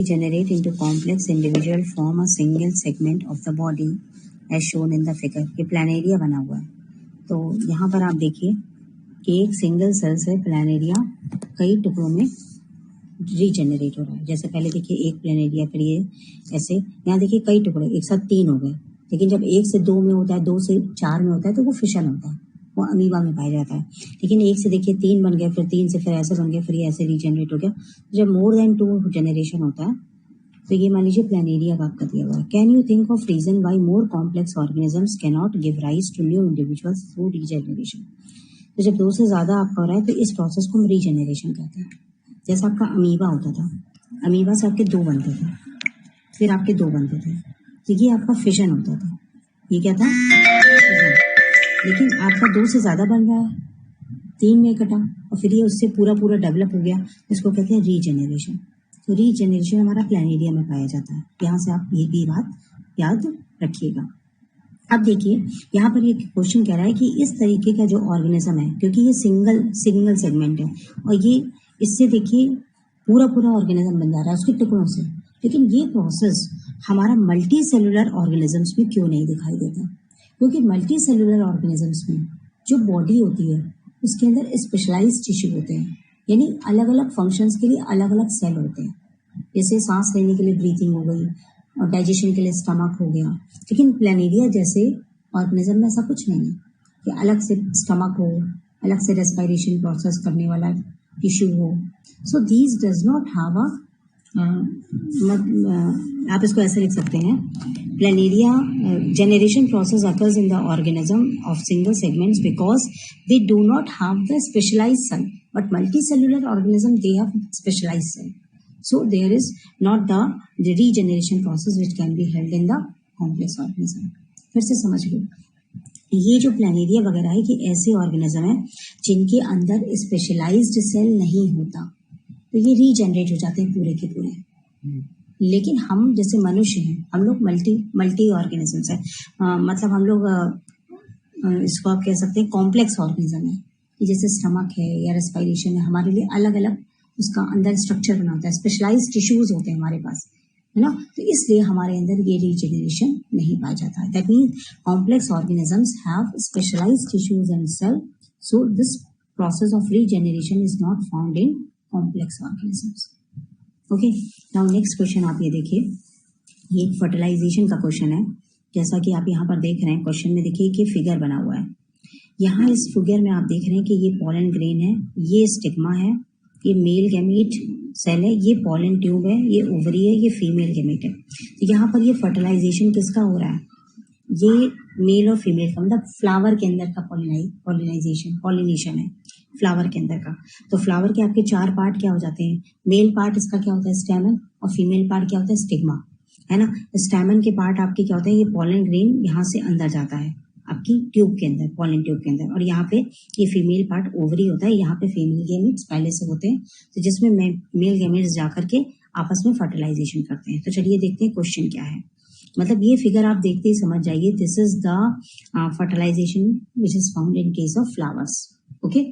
Generate into complex individual form a single segment of the body as shown in the figure। ये Planaria बना हुआ है। तो यहाँ पर आप देखिए कि एक सिंगल सेल से प्लानेरिया कई टुकड़ों में रीजेनरेट हो रहा है। जैसे पहले देखिए एक प्लानेरिया, फिर ये ऐसे यहाँ देखिए कई टुकड़े, एक साथ 3 हो गए। लेकिन जब 1 से 2 में होता है, 2 से 4 में होता है तो वो फिशन होता है, वो अमीबा में पाया जाता है। लेकिन 1 से देखिए 3 बन गया, फिर 3 से फिर ऐसे बन गया, फिर ये ऐसे रीजेनरेट हो गया। जब मोर देन 2 जनरेशन होता है तो ये मान लीजिए प्लानेरिया का आपका दिया हुआ है। Can you think of reason why more complex organisms can not give rise to new individuals through regeneration. तो जब 2 से ज्यादा आपका हो रहा है तो इस प्रोसेस को हम रीजेनरेशन कहते हैं। जैसा आपका अमीबा होता था, अमीबा से आपके 2 बनते थे, फिर आपके 2 बनते थे, तो ये आपका फिशन होता था। ये क्या था? फिशन। लेकिन आपका 2 से ज्यादा बन रहा है, 3 में कटा और फिर ये उससे पूरा पूरा डेवलप हो गया, इसको कहते हैं रीजेनरेशन। तो रीजेनरेशन हमारा प्लानेरिया में पाया जाता है। यहाँ से आप ये भी बात याद रखिएगा। अब देखिए यहाँ पर ये क्वेश्चन कह रहा है कि इस तरीके का जो ऑर्गेनिज्म है, क्योंकि ये सिंगल सेगमेंट है और ये इससे देखिए पूरा पूरा ऑर्गेनिज्म बन जा रहा है उसके टुकड़ों से, लेकिन ये प्रोसेस हमारा मल्टी सेलुलर ऑर्गेनिजम्स में क्यों नहीं दिखाई देता? क्योंकि मल्टी सेलुलर ऑर्गेनिजम्स में जो बॉडी होती है उसके अंदर स्पेशलाइज्ड टिश्यू होते हैं, यानी अलग अलग फंक्शंस के लिए अलग अलग सेल होते हैं। जैसे सांस लेने के लिए ब्रीथिंग हो गई और डाइजेशन के लिए स्टमक हो गया। लेकिन प्लानेरिया जैसे ऑर्गेनिज्म में ऐसा कुछ नहीं है कि अलग से स्टमक हो, अलग से रेस्पिरेशन प्रोसेस करने वाला टिश्यू हो। So these does not have a, आप इसको ऐसे लिख सकते हैं, Planaria generation process occurs in the organism of single segments because they do not have the specialized cell, but multicellular organism they have specialized cell, so there is not the regeneration process which can be held in the complex organism। फिर से समझ लो, ये जो Planaria वगैरह है कि ऐसे organism है जिनके अंदर स्पेशलाइज्ड सेल नहीं होता, तो ये रीजनरेट हो जाते हैं पूरे के पूरे। लेकिन हम जैसे मनुष्य हैं, हम लोग मल्टी ऑर्गेनिजम्स हैं, मतलब हम लोग इसको आप कह सकते हैं कॉम्प्लेक्स ऑर्गेनिज्म है। जैसे स्टमक है या रेस्पिरेशन है, हमारे लिए अलग अलग उसका अंदर स्ट्रक्चर बना होता है, स्पेशलाइज्ड टिश्यूज होते हैं हमारे पास, है ना। तो इसलिए हमारे अंदर ये रीजेनरेशन नहीं पाया जाता है। That means complex organisms have specialised tissues and cell, so this process of regeneration is not found in complex organisms. Okay, now next question आप ये देखिए, ये एक फर्टिलाइजेशन का क्वेश्चन है। जैसा कि आप यहाँ पर देख रहे हैं क्वेश्चन में, देखिए कि फिगर बना हुआ है। यहाँ इस फिगर में आप देख रहे हैं कि ये पॉलन ग्रेन है, ये स्टिग्मा है, ये मेल गैमीट सेल है, ये पॉलन ट्यूब है, ये ओवरी है, ये फीमेल गैमीट है। तो यहाँ पर ये फर्टिलाइजेशन किसका हो रहा है? ये मेल और फीमेल का, मतलब फ्लावर के अंदर का पॉलिनेशन है फ्लावर के अंदर का। तो फ्लावर के आपके 4 पार्ट क्या हो जाते हैं? मेल पार्ट इसका क्या होता है? स्टैमेन, और फीमेल पार्ट क्या होता है? स्टिग्मा, है ना। स्टैमेन के पार्ट आपके क्या होते हैं? ये पॉलन ग्रेन यहाँ से अंदर जाता है आपकी ट्यूब के अंदर, पॉलन ट्यूब के अंदर, और यहाँ पे ये फीमेल पार्ट ओवरी होता है। यहाँ पे फीमेल गैमीट्स पहले से होते हैं, तो जिसमें मेल गैमीट्स जाकर के आपस में फर्टिलाइजेशन करते हैं। तो चलिए देखते हैं क्वेश्चन क्या है। मतलब ये फिगर आप देखते ही समझ जाइए, this is the fertilisation which is found in case of flowers. Okay,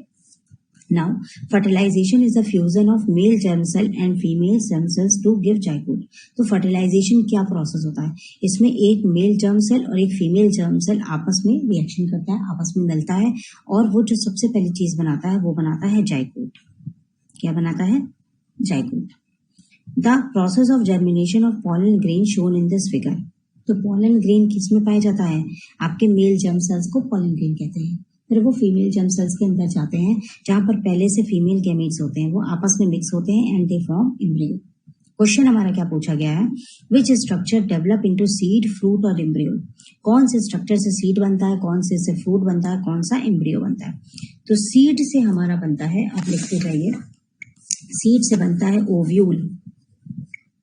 now fertilisation is the fusion of male germ cell and female germ cells to give zygote. तो फर्टिलाइजेशन क्या प्रोसेस होता है? इसमें एक मेल जर्म सेल और एक female germ cell आपस में रिएक्शन करता है, आपस में मिलता है, और वो जो सबसे पहली चीज बनाता है वो बनाता है जाइगोट। क्या बनाता है? Zygote. The process of germination of pollen grain shown in this figure. तो पॉलन ग्रेन किसमें पाया जाता है? आपके मेल जर्म सेल्स को पॉलन ग्रेन कहते हैं। फिर वो फीमेल जर्म सेल्स के अंदर जाते हैं जहां पर पहले से फीमेल गैमीट्स होते हैं, वो आपस में मिक्स होते हैं and they form embryo. Question हमारा क्या पूछा गया है? Which structure develop into seed, fruit और एम्ब्रियो। कौन से स्ट्रक्चर से सीड बनता है, कौन से फ्रूट बनता है, कौन सा एम्ब्रियो बनता है? तो सीड से हमारा बनता है, आप लिखते जाइए, सीड से बनता है ओव्यूल,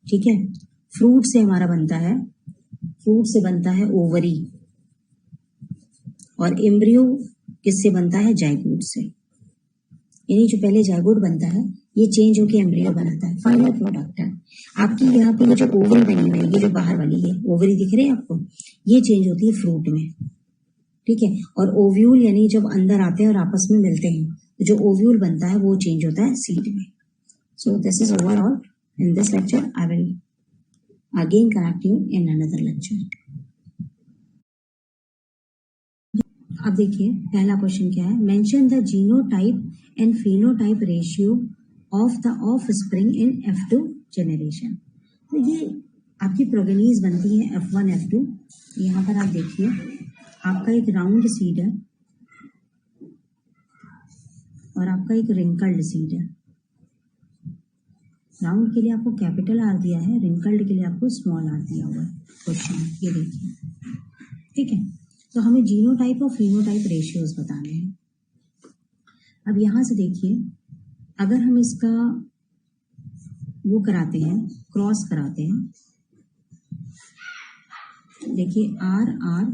ठीक है। फ्रूट से हमारा बनता है ओवरी, और एम्ब्रियो किससे बनता है? जाइगोट से। यानी जो पहले जाइगोट बनता है ये चेंज होकर एम्ब्रियो बनाता है। फाइनल प्रोडक्ट है आपकी यहाँ पे ये जो ओवरी बनी हुई है, ये जो बाहर वाली है ओवरी दिख रही है आपको, ये चेंज होती है फ्रूट में, ठीक है। और ओव्यूल यानी जब अंदर आते हैं और आपस में मिलते हैं, तो जो ओव्यूल बनता है वो चेंज होता है सीड में। सो this is overall In this lecture, I will again connect you in another lecture. अब देखिए पहला क्वेश्चन क्या है, mention the genotype and phenotype ratio of the of spring in F2 generation. तो ये आपकी प्रोगेनीज बनती है F1 F2। यहाँ पर आप देखिए आपका एक राउंड सीड है और आपका एक रिंकल्ड सीड है। राउंड के लिए आपको कैपिटल आर दिया है, रिंकल्ड के लिए आपको स्मॉल आर दिया हुआ है क्वेश्चन, ये देखिए, ठीक है। तो हमें जीनोटाइप और फिनोटाइप रेशियोज बताने हैं। अब यहां से देखिए, अगर हम इसका वो कराते हैं, क्रॉस कराते हैं, देखिए R R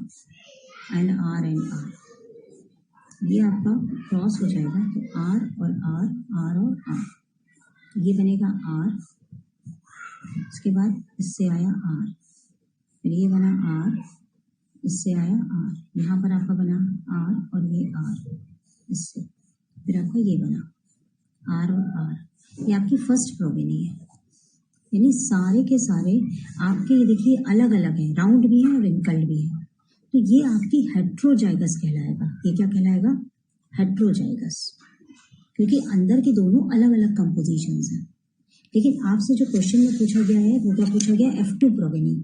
and R and R, ये आपका क्रॉस हो जाएगा। तो आर और आर और आर, तो ये बनेगा आर, उसके बाद इससे आया आर, फिर ये बना आर, इससे आया आर, यहाँ पर आपका बना आर और ये आर, इससे फिर आपका ये बना आर और आर। ये आपकी फर्स्ट प्रोगेनी है, यानी सारे के सारे आपके ये देखिए अलग अलग है, राउंड भी है और रिंकल्ड भी है। तो ये आपकी हेट्रोजाइगस कहलाएगा। ये क्या कहलाएगा? हेट्रोजाइगस, क्योंकि अंदर के दोनों अलग अलग कंपोजिशंस हैं। लेकिन आपसे जो क्वेश्चन में पूछा गया है वो क्या पूछा गया? F2 progeny.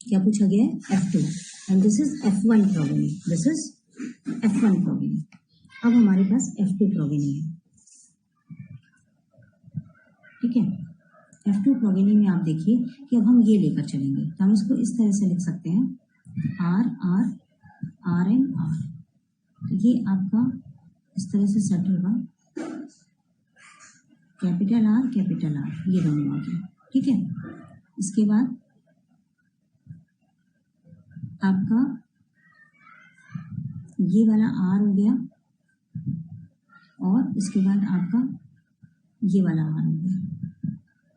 क्या पूछा गया है? F2, and this is F1 progeny, this is F1 progeny. अब हमारे पास F2 प्रोगेनी है, ठीक है। F2 प्रोगेनी में आप देखिए कि अब हम ये लेकर चलेंगे, तो हम इसको इस तरह से लिख सकते हैं, R R R and R. तो ये आपका इस तरह से सेट होगा, कैपिटल आर, ये दोनों आ गए, ठीक है। इसके बाद आपका ये वाला आर हो गया और इसके बाद आपका ये वाला आर हो गया,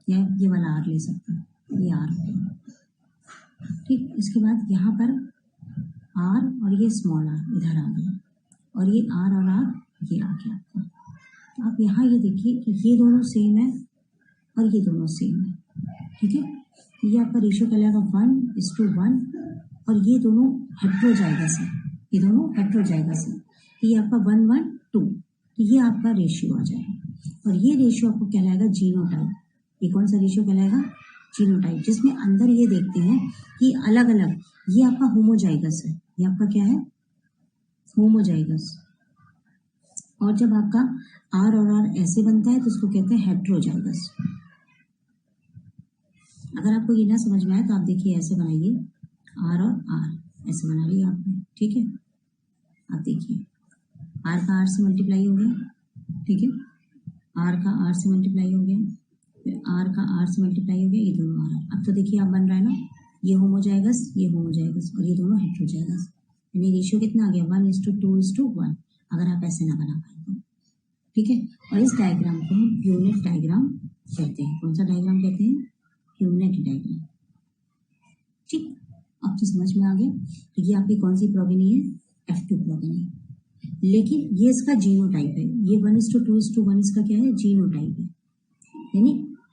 या ये वाला आर ले सकते हैं, ये आर हो गया, ठीक। इसके बाद यहाँ पर आर और ये स्मॉल आर इधर आ गया, और ये आर और आर ये आ गया आपका। तो आप यहाँ ये देखिए कि ये दोनों सेम है और ये दोनों सेम है, ठीक है। ये आपका रेशियो कहलाएगा 1:1, और ये दोनों हेट्रोजाइगस है, ये दोनों हेट्रोजाइगस है। तो ये आपका 1:1:2, तो ये आपका रेशियो आ जाएगा, और ये रेशियो आपको कहलाएगा जीनोटाइप। ये कौन सा रेशियो कहलाएगा? जीनोटाइप, जिसमें अंदर ये देखते हैं कि अलग अलग, ये आपका होमोजाइगस है, ये आपका क्या है? होमोजाइगस। और जब आपका आर और आर ऐसे बनता है तो उसको कहते हैं हेट्रोजाइगस। अगर आपको ये ना समझ में आए तो आप देखिए ऐसे बनाइए, आर और आर ऐसे बना लिया आपने, ठीक है। आप देखिए आर का आर से मल्टीप्लाई हो गया, ठीक है, आर का आर से मल्टीप्लाई हो गया, फिर आर का आर से मल्टीप्लाई हो गया, ये दोनों आर। अब तो देखिए आप बन रहा है ना, ये होमोजाइगस, ये होमोजाइगस, और ये दोनों हेट्रोजाइगस। यानी रेशियो कितना आ गया? 1:2:1, अगर आप ऐसे ना बना पाए तो, ठीक है। और इस डायग्राम को हम यूनिट डायग्राम कहते हैं। कौन सा डायग्राम कहते हैं? यूनिट डायग्राम, ठीक। अब तो समझ में आ गया। तो ये आपकी कौन सी प्रोगेनी है? F2 progeny. लेकिन ये इसका जीनोटाइप है, ये 1:2:1 इसका क्या है? जीनोटाइप है। यानी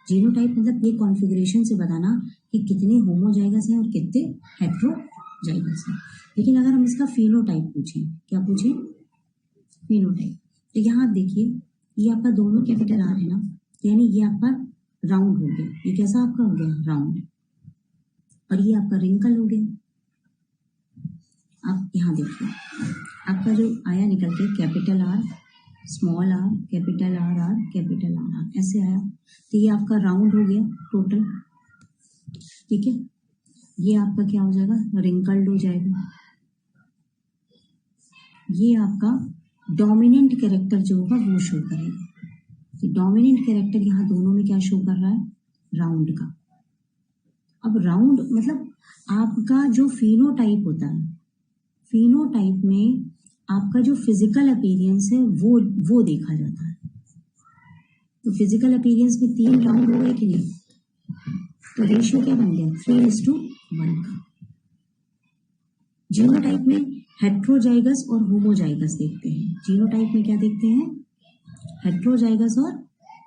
जीनोटाइप मतलब ये कॉन्फ़िगरेशन से बताना कि कितने होमोजाइगस हैं और कितने हेट्रोजाइगस हैं। लेकिन अगर हम इसका फिनोटाइप पूछें, क्या पूछें? फिनोटाइप। तो यहाँ आप देखिए, ये आपका दोनों कैपिटल आर है ना, यानी ये आपका राउंड हो गया। ये कैसा आपका हो गया? राउंड। और ये आपका रिंकल हो गया। आप यहाँ देखिए, आपका जो आया निकल के capital R, small R, capital R R, capital R R, ऐसे आया। तो ये आपका राउंड हो गया टोटल, ठीक है। ये आपका क्या हो जाएगा? रिंकल्ड हो जाएगा। ये आपका डोमिनेंट कैरेक्टर जो होगा वो शो करेगा। तो डोमिनेंट कैरेक्टर यहाँ दोनों में क्या शो कर रहा है? राउंड का। अब राउंड मतलब आपका जो फिनोटाइप होता है, फिनोटाइप में आपका जो फिजिकल अपीयरेंस है वो देखा जाता है। तो फिजिकल अपीयरेंस में 3 राउंड हो गए कि नहीं? तो रेशियो क्या बन गया? 3:1 का। जीनोटाइप में हेट्रोजाइगस और होमोजाइगस देखते हैं। जीनोटाइप में क्या देखते हैं? हेट्रोजाइगस और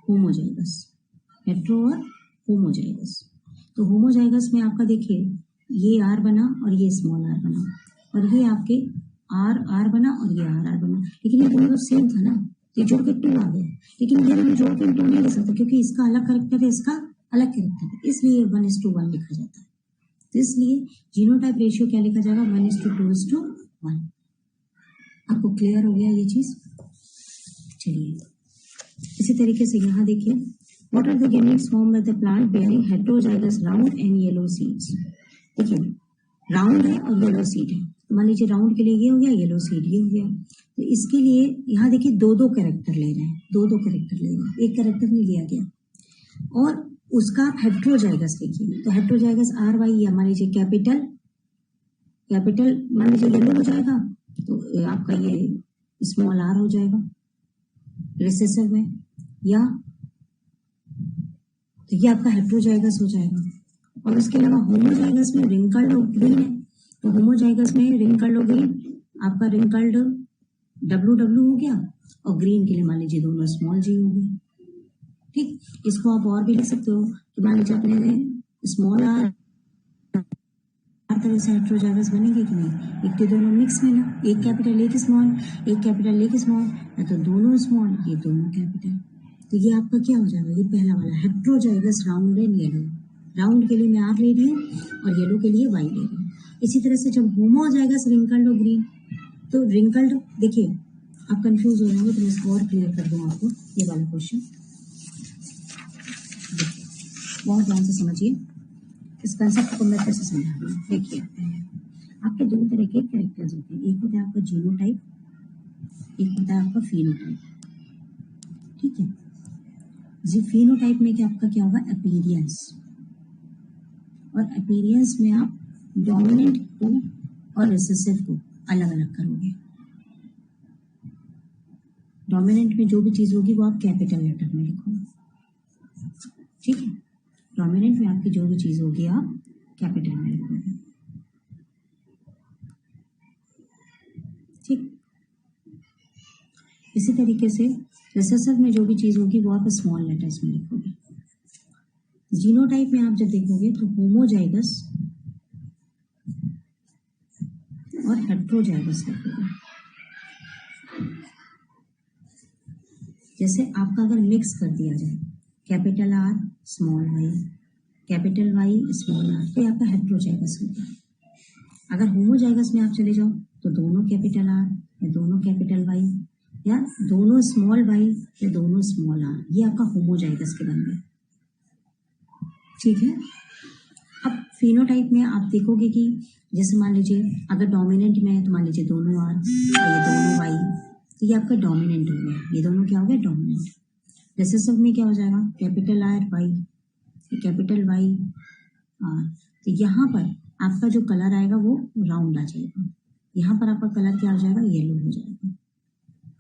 होमोजाइगस। हेट्रो और होमोजाइगस। तो होमोजाइगस में आपका देखिए ये आर बना और ये स्मॉल आर बना, और ये आपके आर बना और ये आर बना, लेकिन ये दोनों सेम था ना, तो जोड़ के 2 आ गया। लेकिन ये भी जोड़ के 2 नहीं ले सकता क्योंकि इसका अलग कैरेक्टर है, इसका अलग कैरेक्टर है, इसलिए 1:1 लिखा जाता है। तो इसलिए जीनोटाइप रेशियो क्या लिखा जाएगा, 1:2:1। आपको क्लियर हो गया ये चीज? चलिए इसी तरीके से यहाँ देखिए, what are the gametes formed by the plant bearing heterozygous round and yellow seeds. देखिए राउंड है और येलो सीड है, तो मान लीजिए राउंड के लिए ये हो गया, येलो सीड ये हो गया। तो इसके लिए यहाँ देखिए 2-2 कैरेक्टर ले रहे हैं, 2-2 कैरेक्टर ले रहे हैं, एक कैरेक्टर नहीं लिया गया। और उसका हेटेरोजाइगस देखिए, तो हेटेरोजाइगस RY या मान लीजिए कैपिटल मान लीजिए येलो हो जाएगा, तो आपका ये स्मॉल r हो जाएगा रिसेसिव में, या तो ये आपका हेटेरोजाइगस हो जाएगा। और इसके अलावा होमोजाइगस में रिंकल्ड और ग्रीन है, तो होमोजाइगस में रिंकल्ड और ग्रीन, आपका रिंकल्ड WW हो गया, और ग्रीन के लिए मान लीजिए दोनों स्मॉल g हो गए। ठीक, इसको आप और भी लिख सकते हो कि मान लीजिए अपने स्मॉल r तरह से हेटेरोजाइगस बनेंगे कि नहीं, एक तो दोनों मिक्स में ना, एक कैपिटल एक स्मॉल, या तो दोनों स्मॉल ये दोनों कैपिटल। तो ये आपका क्या हो जाएगा, ये पहला वाला heterozygous round and yellow. Round के लिए मैं R ले रही हूँ और येलो के लिए Y ले रही हूँ। इसी तरह से जब होमोजाइगस रिंकल्ड और ग्रीन, तो रिंकल्ड देखिए आप कंफ्यूज हो जाएंगे, तो मैं इसको और क्लियर कर दूँ आपको। ये वाला क्वेश्चन बहुत ध्यान से समझिए, इस कंसेप्ट को मैं कैसे समझा रही हूँ। देखिए आपके 2 तरह के कैरेक्टर्स होते हैं, एक होता है आपका जीनोटाइप, एक होता है आपका फिनोटाइप। ठीक है, जी फिनोटाइप में आपका क्या होगा, अपीयरेंस, और अपीयरेंस में आप डोमिनेंट को और रिसेसिव को अलग अलग करोगे। डोमिनेंट में जो भी चीज होगी वो आप कैपिटल लेटर में लिखोगे। ठीक है, डोमिनेंट में आपकी जो भी चीज होगी आप कैपिटल में लिखोगे। ठीक, इसी तरीके से रिसेसिव में जो भी चीज होगी वो आप स्मॉल लेटर्स में लिखोगे। जीनोटाइप में आप जब देखोगे तो होमोजाइगस और हेटेरोजाइगस लिखोगे। जैसे आपका अगर मिक्स कर दिया जाए capital R small y, capital Y small r, तो आपका हेटेरोजाइगस होगा। अगर होमोजाइगस में आप चले जाओ तो दोनों कैपिटल R या दोनों कैपिटल Y, या दोनों स्मॉल y या दोनों स्मॉल r, ये आपका होमोजाइगस के बन गए। ठीक है, अब फिनोटाइप में आप देखोगे कि जैसे मान लीजिए अगर डोमिनेंट में है तो मान लीजिए दोनों R और ये दोनों Y, तो ये आपका डोमिनेंट हो गया, ये दोनों क्या हो गया, डोमिनेंट। रिसेसिव में क्या हो जाएगा, capital R Y, capital Y R। तो यहाँ पर आपका जो कलर आएगा वो राउंड आ जाएगा, यहाँ पर आपका कलर क्या हो जाएगा, येलो हो जाएगा।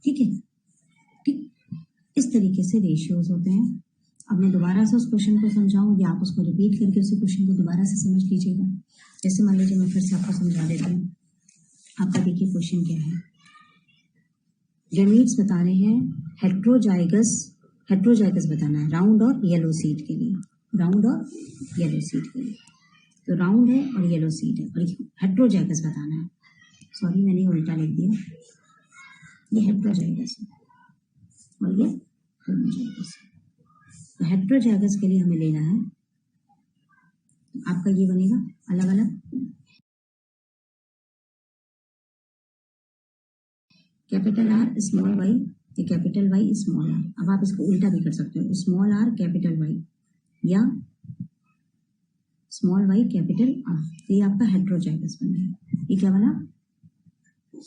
ठीक है, ठीक, इस तरीके से रेशियोज होते हैं। अब मैं दोबारा से उस क्वेश्चन को समझाऊंगी, आप उसको रिपीट करके उसी क्वेश्चन को दोबारा से समझ लीजिएगा। जैसे मान लीजिए मैं फिर से आपको समझा देती हूँ। आपका देखिए क्वेश्चन क्या है, गैमीट्स बता रहे हैं, हेटेरोजाइगस बताना है राउंड और येलो सीड के लिए, राउंड और येलो सीड के लिए। तो राउंड है और येलो सीड है और हेटेरोजाइगस बताना है। सॉरी मैंने उल्टा लिख दिया, ये हेटेरोजाइगस है और ये होमोजाइगस है। तो हेटेरोजाइगस के लिए हमें लेना है, आपका ये बनेगा अलग अलग कैपिटल R स्मॉल y या कैपिटल Y स्मॉल r। अब आप इसको उल्टा भी कर सकते हो, स्मॉल r कैपिटल Y या स्मॉल y कैपिटल R। ये आपका हेटेरोजाइगस बन गया। ये क्या बना,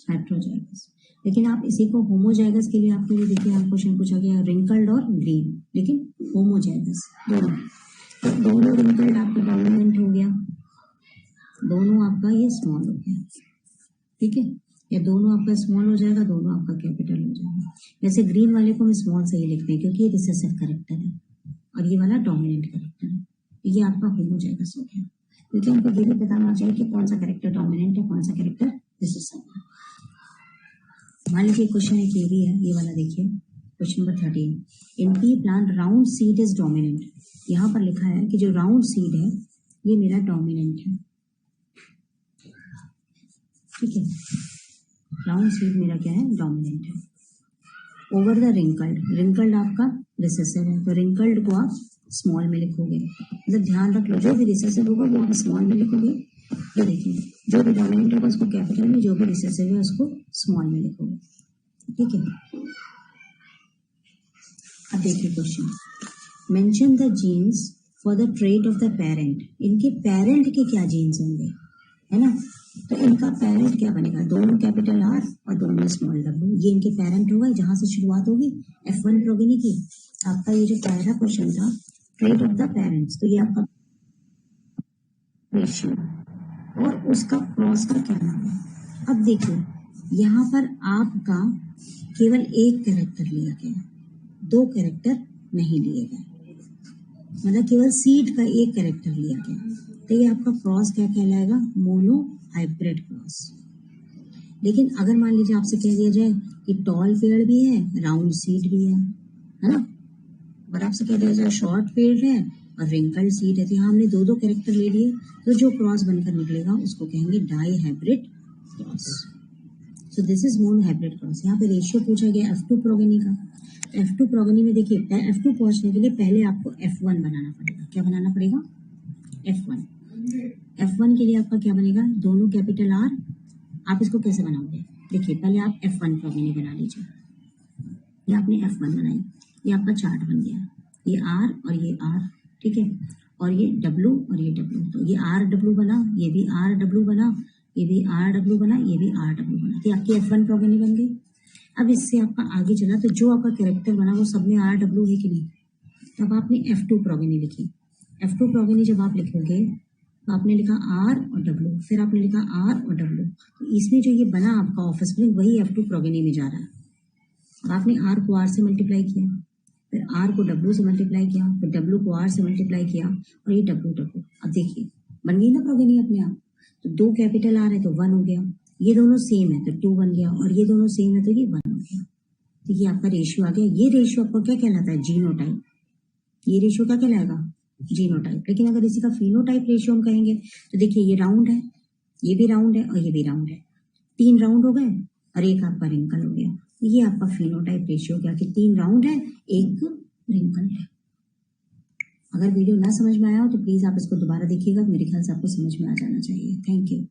हेटेरोजाइगस। लेकिन आप इसी को होमोजाइगस के लिए आपको देखिए यहाँ क्वेश्चन पूछा गया रिंकल्ड और ग्रीन, लेकिन होमोजाइगस दोनों रिंकल्ड आपका डोमिनेंट हो गया, दोनों आपका ये स्मॉल हो गया। ठीक है, या दोनों आपका स्मॉल हो जाएगा, दोनों आपका कैपिटल हो जाएगा। वैसे ग्रीन वाले को हम स्मॉल से ही लिखते हैं क्योंकि ये रिसेसिव कैरेक्टर है और ये वाला डोमिनेंट कैरेक्टर है। ये आपका होमोजाइगस हो गया, क्योंकि हमको ये भी बताना चाहिए कि कौन सा कैरेक्टर डोमिनेंट है, कौन सा कैरेक्टर रिसेसिव है। मान लीजिए क्वेश्चन एक ये भी है, ये वाला देखिए, question number 13, in P plant round seed is dominant. यहाँ पर लिखा है कि जो राउंड सीड है ये मेरा डोमिनेंट है, ठीक है, राउंड सीड मेरा क्या है, डोमिनेंट है। ओवर द रिंकल्ड, रिंकल्ड आपका रिसेसिव है, तो रिंकल्ड को आप स्मॉल में लिखोगे, मतलब ध्यान रख लो जो भी रिसेसिव होगा वो आप स्मॉल में लिखोगे। तो देखिए जो भी डोमिनेंट होगा उसको कैपिटल में, जो भी रिसेसिव है उसको स्मॉल में लिखोगे, ठीक है। अब देखिए question, mention the genes for the trait of the parent. इनके पेरेंट के क्या जीन्स होंगे, है ना, तो इनका पेरेंट क्या बनेगा, दोनों कैपिटल आर और दोनों स्मॉल डब्ल्यू, ये इनके पेरेंट होगा, जहां से शुरुआत होगी F1 प्रोगेनी की। आपका ये जो पहला क्वेश्चन था ट्रेट ऑफ द पेरेंट्स, तो ये आपका रेशियो और उसका क्रॉस का क्या नाम है। अब देखिए यहाँ पर आपका केवल एक कैरेक्टर लिया गया, दो कैरेक्टर नहीं लिए गए, मतलब केवल सीड का एक कैरेक्टर लिया गया, तो ये आपका क्रॉस क्या कहलाएगा, मोनो हाइब्रिड क्रॉस। लेकिन अगर मान लीजिए आपसे कह दिया जाए कि टॉल पेड़ भी है, राउंड सीड भी है ना, और आपसे कह दिया जाए शॉर्ट पेड़ है और रिंकल सीड है, तो यहाँ हमने दो दो कैरेक्टर ले लिए, तो जो क्रॉस बनकर निकलेगा उसको कहेंगे di hybrid cross. So this is mono hybrid cross. यहाँ पे रेशियो पूछा गया F2 प्रोगेनी का। F2 प्रोगेनी में देखिए F2 पहुंचने के लिए पहले आपको F1 बनाना पड़ेगा। क्या बनाना पड़ेगा, F1। F1 के लिए आपका क्या बनेगा, दोनों कैपिटल आर। आप इसको कैसे बनाओगे, देखिए पहले आप F1 प्रोगेनी बना लीजिए, ये आपने F1 बनाई, ये आपका चार्ट बन गया, ये R और ये R, ठीक है, और ये W और ये W, तो ये RW बना, ये भी RW बना, ये भी RW बना, ये भी RW बना, ये आपकी F1 प्रोगेनी बन गई। अब इससे आपका आगे चला तो जो आपका कैरेक्टर बना वो सब में RW है कि नहीं, तो अब आपने F2 प्रोगेनी लिखी। F2 प्रोगेनी जब आप लिखोगे तो आपने लिखा R और W, फिर आपने लिखा R और W, तो इसमें जो ये बना आपका ऑफिस स्प्रिंग वही F2 प्रोगेनी में जा रहा है। और आपने R को R से मल्टीप्लाई किया, फिर R को W से मल्टीप्लाई किया, फिर W को R से मल्टीप्लाई किया, और ये W। अब देखिए बन गई ना प्रोगेनी अपने आप। तो दो कैपिटल R है तो 1 हो गया, ये दोनों सेम है तो 2 बन गया, और ये दोनों सेम है तो ये 1 हो गया। तो ये आपका रेशियो आ गया। ये रेशियो आपको क्या कहलाता है, जीनोटाइप। ये रेशियो क्या कहलाएगा, जीनोटाइप। लेकिन अगर इसी का फिनोटाइप रेशियो हम कहेंगे तो देखिए ये राउंड है, ये भी राउंड है और ये भी राउंड है, 3 राउंड हो गए और एक आपका रिंकल हो गया। ये आपका फिनोटाइप रेशियो क्या कि 3 राउंड है, एक रिंकल है। अगर वीडियो ना समझ में आया हो तो प्लीज आप इसको दोबारा देखिएगा, मेरे ख्याल से आपको समझ में आ जाना चाहिए। Thank you.